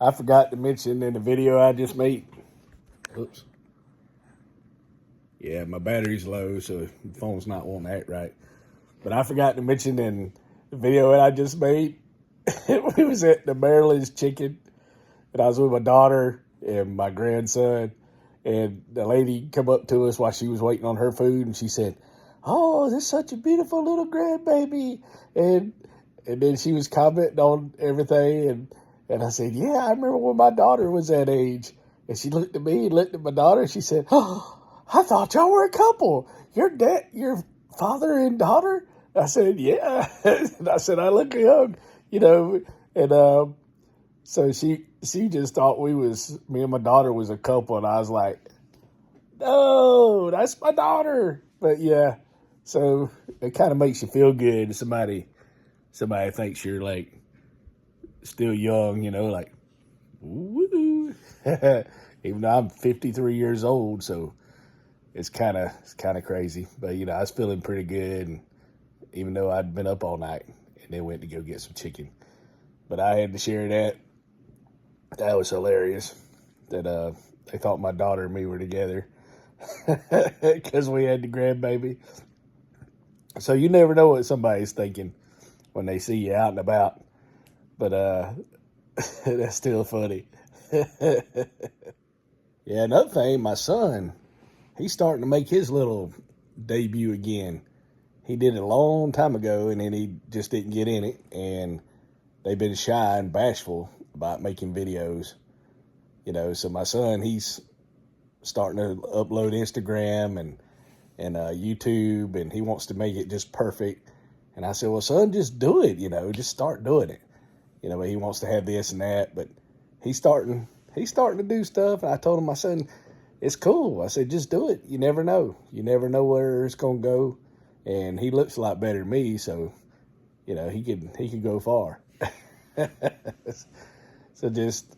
I forgot to mention in the video I just made. Oops. Yeah, my battery's low, so the phone's not wanting to act right. But I forgot to mention in the video that I just made, we was at the Maryland's Chicken, and I was with my daughter and my grandson, and the lady come up to us while she was waiting on her food, and she said, "Oh, this is such a beautiful little grandbaby," and and then she was commenting on everything, and I said, "Yeah, I remember when my daughter was that age." And she looked at me and looked at my daughter, and she said, "Oh, I thought y'all were a couple. Your father and daughter." I said, "Yeah." And I said, "I look young, you know." And so she just thought me and my daughter was a couple, and I was like, "No, that's my daughter." But yeah, so it kind of makes you feel good. Somebody thinks you're like still young, like woo. Even though I'm 53 years old, so it's kind of crazy. But I was feeling pretty good, and even though I'd been up all night and then went to go get some chicken. But I had to share that. That was hilarious. That they thought my daughter and me were together because we had the grandbaby. So you never know what somebody's thinking when they see you out and about. But that's still funny. Yeah, another thing, my son, he's starting to make his little debut again. He did it a long time ago, and then he just didn't get in it. And they've been shy and bashful about making videos. So my son, he's starting to upload Instagram and YouTube, and he wants to make it just perfect. And I said, "Well, son, just do it. Just start doing it." But he wants to have this and that, but he's starting to do stuff. And I told him, my son, it's cool. I said, just do it. You never know. You never know where it's gonna go. And he looks a lot better than me, so he could go far. So just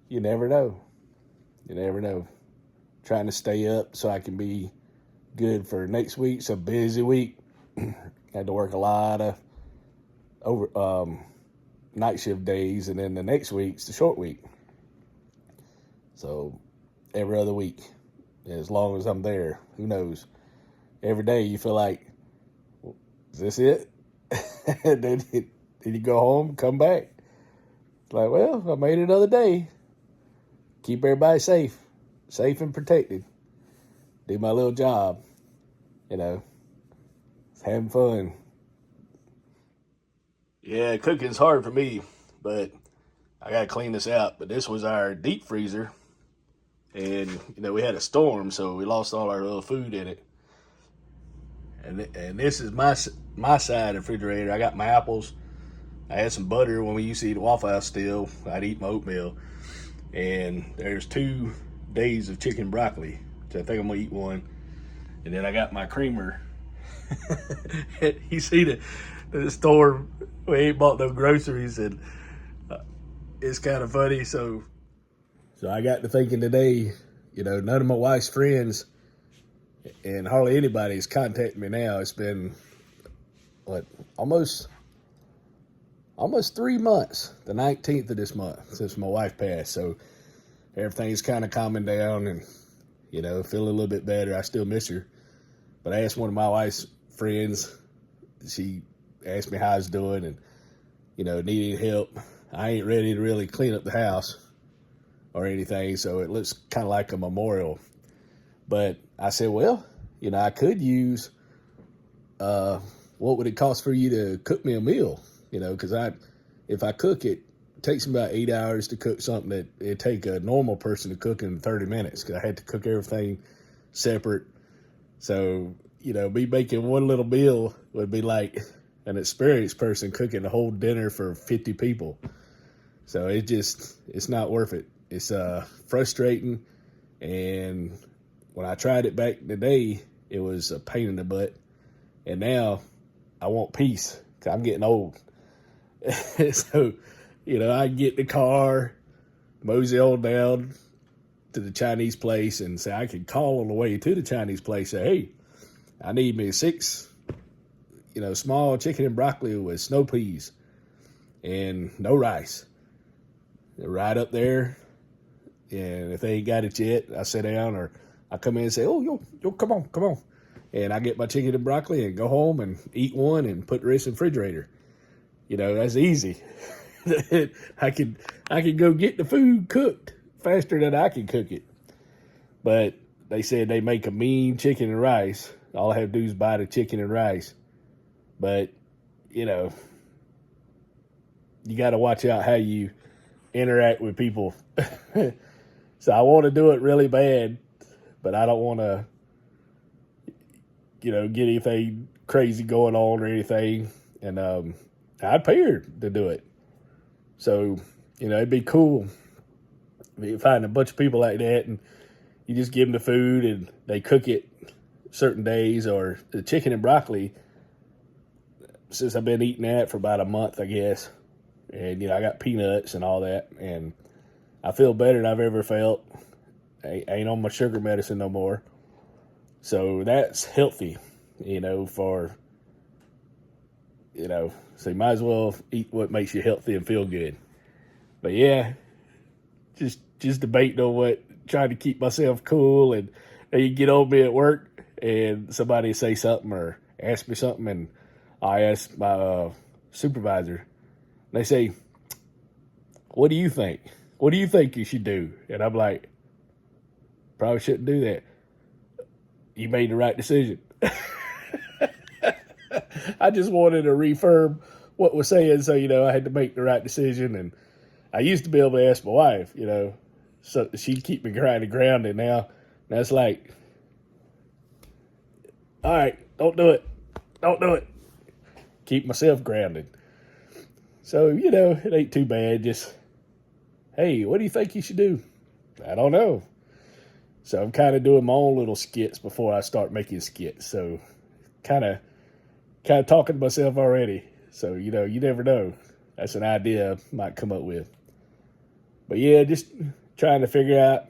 you never know. You never know. Trying to stay up so I can be good for next week. It's a busy week. Had to work a lot of over night shift days, and then the next week's the short week. So every other week, as long as I'm there, who knows? Every day you feel like, is this it? And then you go home, come back. It's like, well, I made it another day. Keep everybody safe and protected. Do my little job, having fun. Yeah, cooking's hard for me, but I gotta clean this out. But this was our deep freezer, and we had a storm, so we lost all our little food in it. And this is my side of the refrigerator. I got my apples. I had some butter when we used to eat at Waffle House still. I'd eat my oatmeal. And there's 2 days of chicken broccoli. So I think I'm gonna eat one. And then I got my creamer. You see the store, we ain't bought no groceries, and it's kind of funny. So I got to thinking today, none of my wife's friends and hardly anybody's contacting me now. It's been what, almost 3 months, the 19th of this month, since my wife passed. So everything's kind of calming down, and feeling a little bit better. I still miss her, but I asked one of my wife's friends. She asked me how I was doing, and needing help. I ain't ready to really clean up the house or anything, so it looks kind of like a memorial. But I said, well, I could use, what would it cost for you to cook me a meal? Because if I cook it, it takes me about 8 hours to cook something that it'd take a normal person to cook in 30 minutes, because I had to cook everything separate. So, me making one little meal would be like an experienced person cooking a whole dinner for 50 people. So it's not worth it. It's frustrating. And when I tried it back in the day, it was a pain in the butt. And now I want peace, because I'm getting old. So, I get in the car, mosey on down to the Chinese place, and say I can call on the way to the Chinese place, say, hey, I need me 6, small chicken and broccoli with snow peas and no rice. They're right up there. And if they ain't got it yet, I sit down or I come in and say, oh, yo, come on, come on. And I get my chicken and broccoli and go home and eat one and put the rest in the refrigerator. You know, that's easy. I can go get the food cooked faster than I can cook it. But they said they make a mean chicken and rice. All I have to do is buy the chicken and rice. But, you know, you got to watch out how you interact with people. So I want to do it really bad, but I don't want to, you know, get anything crazy going on or anything. And I'd pay her to do it. So, you know, it'd be cool if you find a bunch of people like that and you just give them the food and they cook it certain days. Or the chicken and broccoli, since I've been eating that for about a month, I guess. And, you know, I got peanuts and all that. And I feel better than I've ever felt. I ain't on my sugar medicine no more. So that's healthy, you know, for, you know, so you might as well eat what makes you healthy and feel good. But yeah, just debating on what, trying to keep myself cool. And you get on me at work and somebody say something or ask me something, and I ask my supervisor, they say, what do you think? What do you think you should do? And I'm like, probably shouldn't do that. You made the right decision. I just wanted to reaffirm what was saying, so, you know, I had to make the right decision. And I used to be able to ask my wife, you know, so she'd keep me grounded. Now it's like, all right, don't do it. Don't do it. Keep myself grounded. So, you know, it ain't too bad. Just, hey, what do you think you should do? I don't know. So I'm kind of doing my own little skits before I start making skits. So kind of talking to myself already. So, you know, you never know. That's an idea I might come up with. But yeah, just trying to figure out,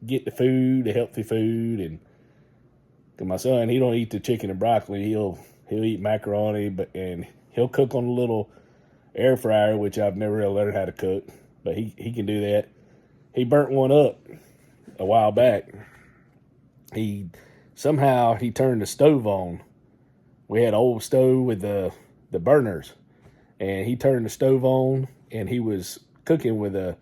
get the food, the healthy food. And 'cause my son, he don't eat the chicken and broccoli. He'll eat macaroni, and he'll cook on a little air fryer, which I've never really learned how to cook. But he can do that. He burnt one up a while back. Somehow he turned the stove on. We had an old stove with the burners, and he turned the stove on, and he was cooking with a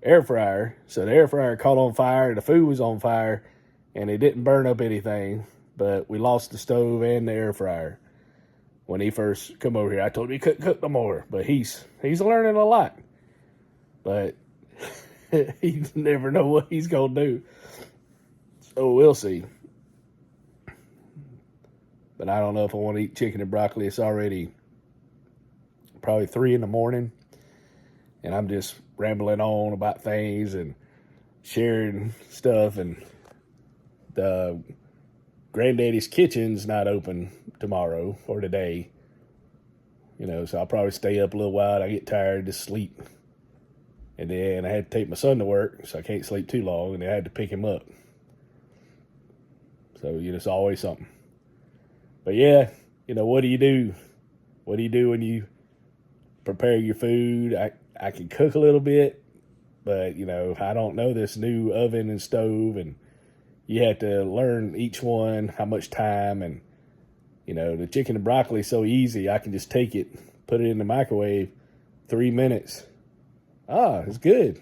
air fryer. So the air fryer caught on fire, the food was on fire, and it didn't burn up anything, but we lost the stove and the air fryer. When he first come over here, I told him he couldn't cook no more, but he's learning a lot. But he never know what he's gonna do. So we'll see. But I don't know if I want to eat chicken and broccoli. It's already probably 3 a.m, and I'm just rambling on about things and sharing stuff. And the Granddaddy's Kitchen's not open tomorrow or today. You know, so I'll probably stay up a little while. I get tired, just sleep. And then I had to take my son to work, so I can't sleep too long, and I had to pick him up. So, you know, it's always something. But yeah, you know, what do you do? What do you do when you prepare your food? I can cook a little bit, but, you know, I don't know this new oven and stove, and you have to learn each one, how much time. And, you know, the chicken and broccoli is so easy. I can just take it, put it in the microwave, 3 minutes. It's good.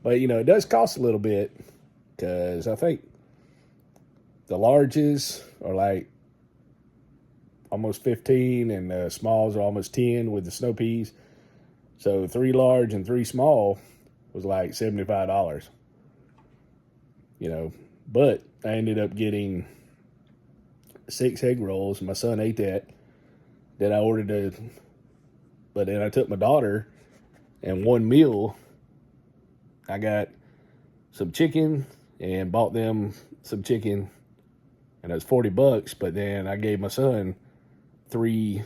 But, you know, it does cost a little bit, because I think the larges are like almost 15, and the smalls are almost 10 with the snow peas. So 3 large and 3 small was like $75. You know, but I ended up getting 6 egg rolls. My son ate that. Then I ordered but then I took my daughter, and one meal, I got some chicken and bought them some chicken, and it was $40. But then I gave my son three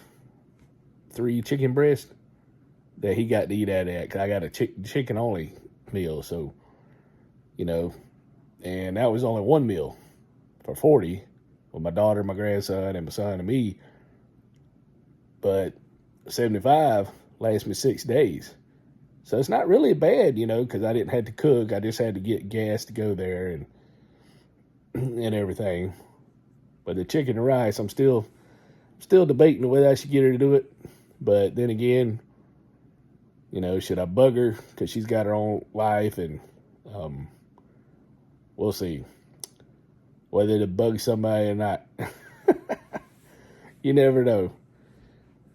chicken breasts that he got to eat out of that, because I got a chicken only meal. So, you know, and that was only one meal for $40 with my daughter, my grandson, and my son and me. But $75 lasts me 6 days. So it's not really bad, because I didn't have to cook. I just had to get gas to go there and everything. But the chicken and rice, I'm still debating whether I should get her to do it. But then again, should I bug her because she's got her own life, and we'll see whether to bug somebody or not. You never know,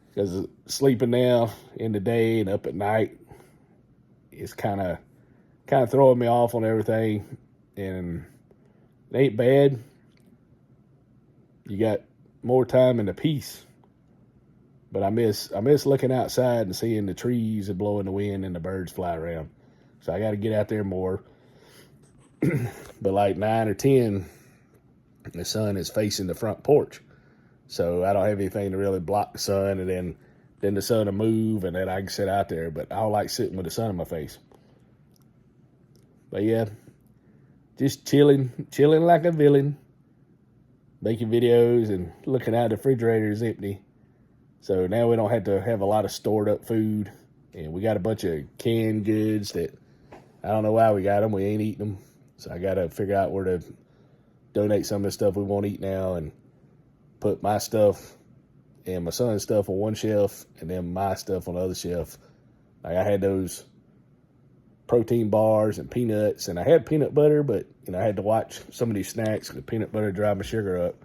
because sleeping now in the day and up at night is kind of throwing me off on everything, and it ain't bad. You got more time and the peace. But I miss looking outside and seeing the trees and blowing the wind and the birds fly around. So I got to get out there more. But like 9 or 10, the sun is facing the front porch. So I don't have anything to really block the sun, and then the sun will move, and then I can sit out there. But I don't like sitting with the sun in my face. But yeah, just chilling like a villain, making videos and looking out the refrigerator is empty. So now we don't have to have a lot of stored up food, and we got a bunch of canned goods that I don't know why we got them. We ain't eating them. So I got to figure out where to donate some of the stuff we won't eat now and put my stuff and my son's stuff on one shelf and then my stuff on the other shelf. Like I had those protein bars and peanuts, and I had peanut butter, but I had to watch some of these snacks because peanut butter drive my sugar up.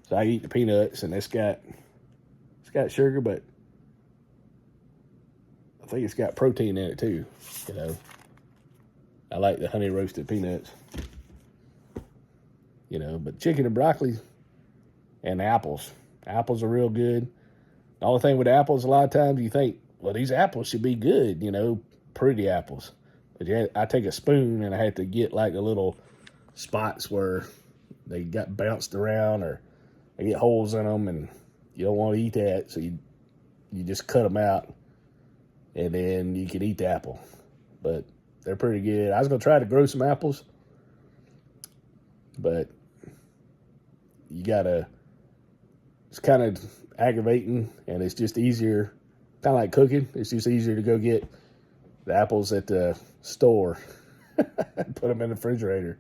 So I eat the peanuts, and it's got sugar, but I think it's got protein in it too. I like the honey roasted peanuts. But chicken and broccoli and apples. Apples are real good. The only thing with apples, a lot of times you think, well, these apples should be good, pretty apples. But I take a spoon and I have to get like the little spots where they got bounced around or they get holes in them, and you don't want to eat that, so you just cut them out, and then you can eat the apple. But they're pretty good. I was going to try to grow some apples, but it's kind of aggravating, and it's just easier, kind of like cooking. It's just easier to go get the apples at the store and put them in the refrigerator.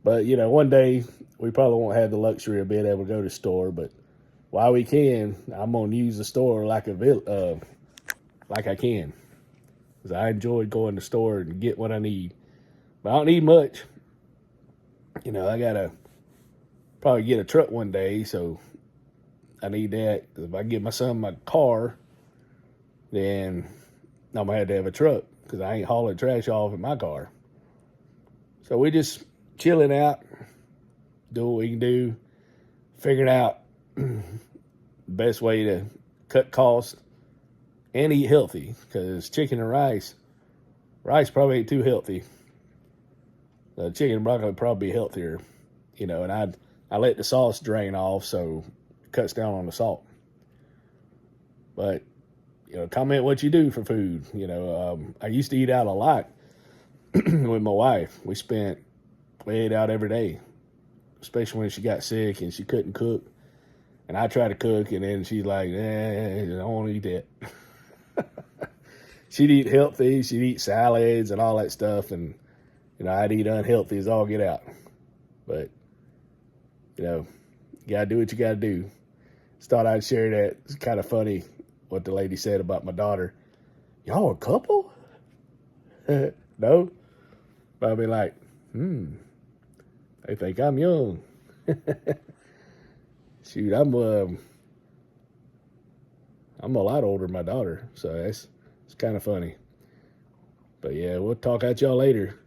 But, one day we probably won't have the luxury of being able to go to the store, but while we can, I'm going to use the store like I can. Because I enjoy going to the store and get what I need. But I don't need much. I got to probably get a truck one day, so I need that. If I get my son my car, then I'm going to have a truck because I ain't hauling trash off in my car. So we just chilling out, doing what we can do, figuring out best way to cut costs and eat healthy, because chicken and rice probably ain't too healthy. Chicken and broccoli would probably be healthier, and I let the sauce drain off, so it cuts down on the salt. But, comment what you do for food. I used to eat out a lot with my wife. We ate out every day, especially when she got sick and she couldn't cook. And I try to cook, and then she's like, I don't want to eat that. She'd eat healthy. She'd eat salads and all that stuff. And, I'd eat unhealthy as all get out. But, you got to do what you got to do. Just thought I'd share that. It's kind of funny what the lady said about my daughter. Y'all a couple? No? But I'll be like, they think I'm young. Shoot, I'm a lot older than my daughter, so it's kind of funny. But yeah, we'll talk at y'all later.